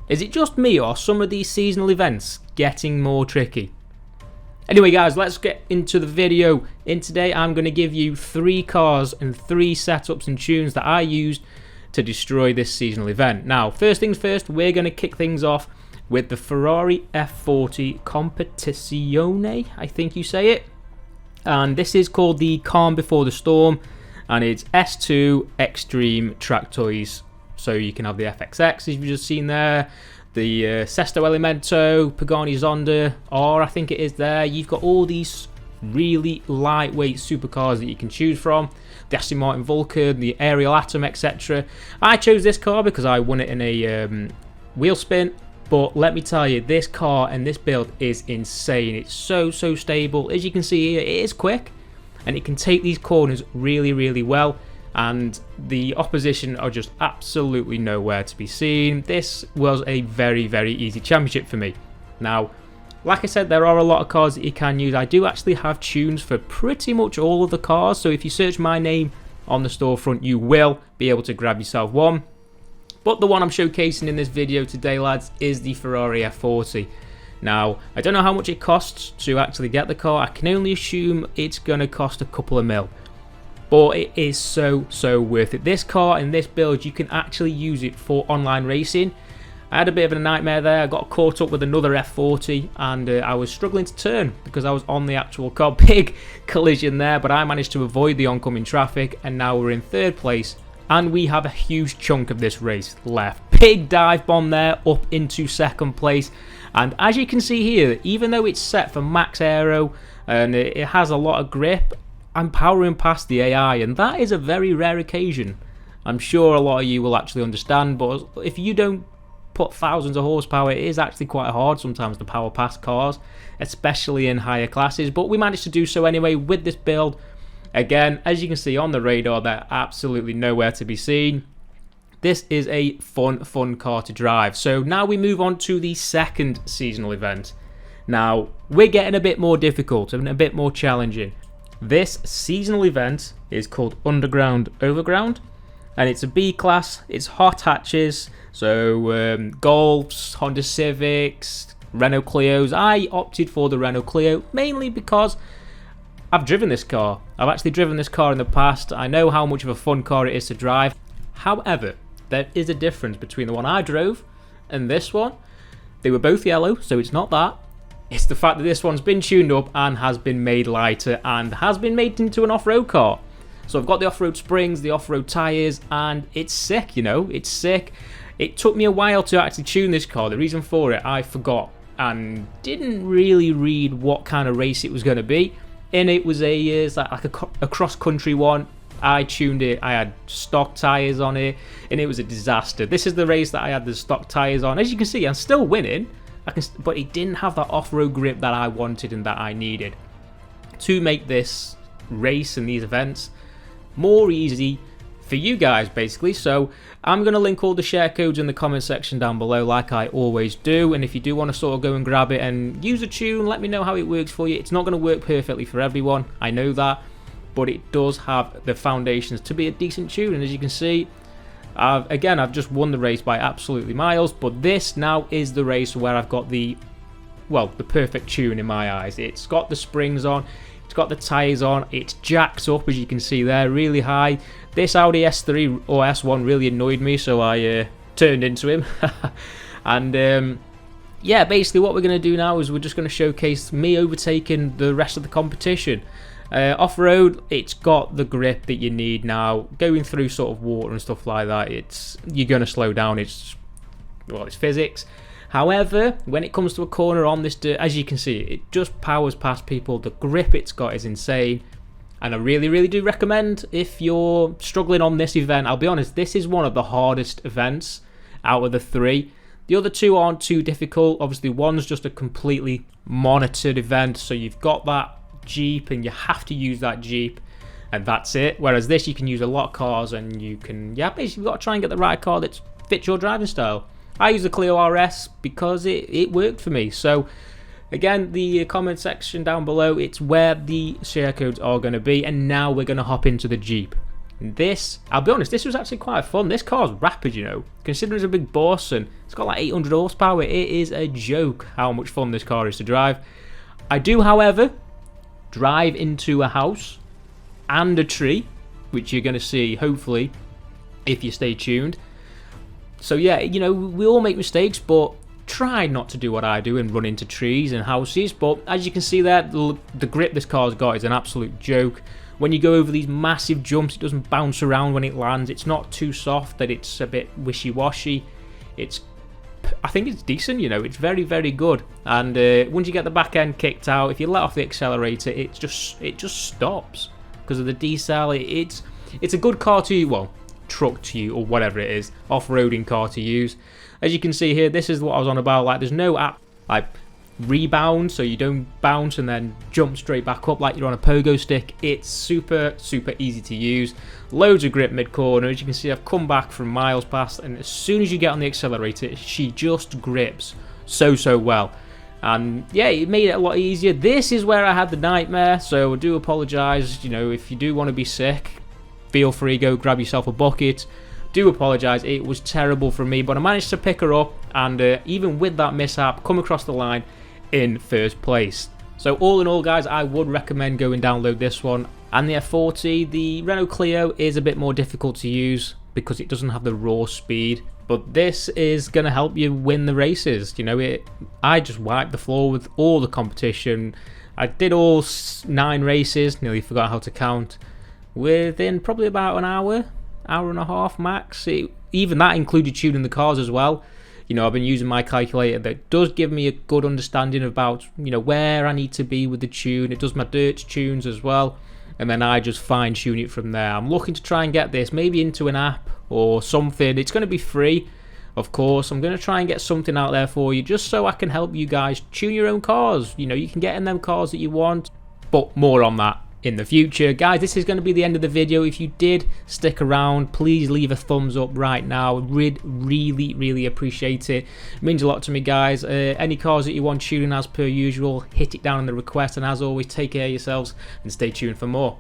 Is it just me, or are some of these seasonal events getting more tricky? Anyway guys, let's get into the video. In today I'm going to give you 3 cars and 3 setups and tunes that I used to destroy this seasonal event. Now, first things first, we're going to kick things off with the Ferrari F40 Competizione, I think you say it. And this is called the Calm Before the Storm, and it's S2 Extreme Track Toys. So you can have the FXX, as you've just seen there, the Sesto Elemento, Pagani Zonda, or I think it is there. You've got all these really lightweight supercars that you can choose from. The Aston Martin Vulcan, the Ariel Atom, etc. I chose this car because I won it in a wheel spin. But let me tell you, this car and this build is insane. It's so stable. As you can see here, it is quick, and it can take these corners really well. And the opposition are just absolutely nowhere to be seen. This was a very easy championship for me. Now, like I said, there are a lot of cars that you can use. I do actually have tunes for pretty much all of the cars, so if you search my name on the storefront, you will be able to grab yourself one. But the one I'm showcasing in this video today, lads, is the Ferrari F40. Now, I don't know how much it costs to actually get the car. I can only assume it's going to cost a couple of mil. But it is so worth it. This car and this build, you can actually use it for online racing. I had a bit of a nightmare there. I got caught up with another F40 and I was struggling to turn because I was on the actual car. Big collision there, but I managed to avoid the oncoming traffic, and now we're in 3rd place. And we have a huge chunk of this race left. Big dive bomb there up into 2nd place. And as you can see here, even though it's set for max aero and it has a lot of grip, I'm powering past the AI, and that is a very rare occasion. I'm sure a lot of you will actually understand, but if you don't put thousands of horsepower, it is actually quite hard sometimes to power past cars, especially in higher classes. But we managed to do so anyway with this build. Again, as you can see on the radar, they're absolutely nowhere to be seen. This is a fun car to drive. So now we move on to the 2nd seasonal event. Now, we're getting a bit more difficult and a bit more challenging. This seasonal event is called Underground Overground, and it's a B class. It's hot hatches, so Golfs, Honda Civics, Renault Clios. I opted for the Renault Clio mainly because I've driven this car. I've actually driven this car in the past. I know how much of a fun car it is to drive. However, there is a difference between the one I drove and this one. They were both yellow, so it's not that. It's the fact that this one's been tuned up and has been made lighter and has been made into an off-road car. So I've got the off-road springs, the off-road tyres, and it's sick, you know, it's sick. It took me a while to actually tune this car. The reason for it, I forgot and didn't really read what kind of race it was going to be. And it was a cross-country one. I tuned it, I had stock tyres on it, and it was a disaster. This is the race that I had the stock tyres on. As you can see, I'm still winning. But it didn't have that off-road grip that I wanted and that I needed to make this race and these events more easy for you guys, basically. So I'm going to link all the share codes in the comment section down below, like I always do. And if you do want to sort of go and grab it and use a tune, let me know how it works for you. It's not going to work perfectly for everyone, I know that, but it does have the foundations to be a decent tune. And as you can see, I've just won the race by absolutely miles, but this now is the race where I've got the perfect tune in my eyes. It's got the springs on, it's got the tyres on, it's jacked up, as you can see there, really high. This Audi S3 or S1 really annoyed me, so I turned into him. And yeah, basically what we're going to do now is we're just going to showcase me overtaking the rest of the competition. Off-road, it's got the grip that you need now. Going through sort of water and stuff like that, you're going to slow down. It's physics. However, when it comes to a corner on this dirt, as you can see, it just powers past people. The grip it's got is insane, and I really do recommend if you're struggling on this event. I'll be honest, this is one of the hardest events out of the 3. The other 2 aren't too difficult. Obviously, one's just a completely monitored event, so you've got that Jeep and you have to use that Jeep, and that's it. Whereas this, you can use a lot of cars, and you can, basically you've got to try and get the right car that fits your driving style. I use the Clio RS because it worked for me. So again, the comment section down below, it's where the share codes are going to be. And now we're going to hop into the Jeep. This, I'll be honest, this was actually quite fun. This car's rapid, you know, considering it's a big boss and it's got like 800 horsepower. It is a joke how much fun this car is to drive. I do, however, drive into a house and a tree, which you're going to see, hopefully, if you stay tuned. So yeah, you know, we all make mistakes, but try not to do what I do and run into trees and houses. But as you can see there, the grip this car's got is an absolute joke. When you go over these massive jumps, it doesn't bounce around when it lands. It's not too soft that it's a bit wishy-washy. I think it's decent, you know, it's very, very good. And once you get the back end kicked out, if you let off the accelerator, it just stops because of the decel. It's a good car to, well, truck to you or whatever it is, off-roading car to use. As you can see here, this is what I was on about. Like, there's no like rebound, so you don't bounce and then jump straight back up like you're on a pogo stick. It's super easy to use. Loads of grip mid-corner. As you can see, I've come back from miles past, and as soon as you get on the accelerator, she just grips so well. And yeah, it made it a lot easier. This is where I had the nightmare, so I do apologise. You know, if you do want to be sick, feel free, go grab yourself a bucket. Do apologise, it was terrible for me, but I managed to pick her up, and even with that mishap, come across the line in first place. So all in all, guys, I would recommend go and download this one. And the F40, the Renault Clio is a bit more difficult to use because it doesn't have the raw speed, but this is going to help you win the races. You know, I just wiped the floor with all the competition. I did all 9 races, nearly forgot how to count, within probably about an hour and a half max. Even that included tuning the cars as well. You know, I've been using my calculator that does give me a good understanding about, you know, where I need to be with the tune. It does my dirt tunes as well, and then I just fine tune it from there. I'm looking to try and get this maybe into an app or something. It's going to be free, of course. I'm going to try and get something out there for you just so I can help you guys tune your own cars. You know, you can get in them cars that you want, but more on that in the future. Guys, this is going to be the end of the video. If you did stick around, please leave a thumbs up right now. Really appreciate it. It means a lot to me, guys. Any cars that you want tuning, as per usual, hit it down in the request, and as always, take care of yourselves and stay tuned for more.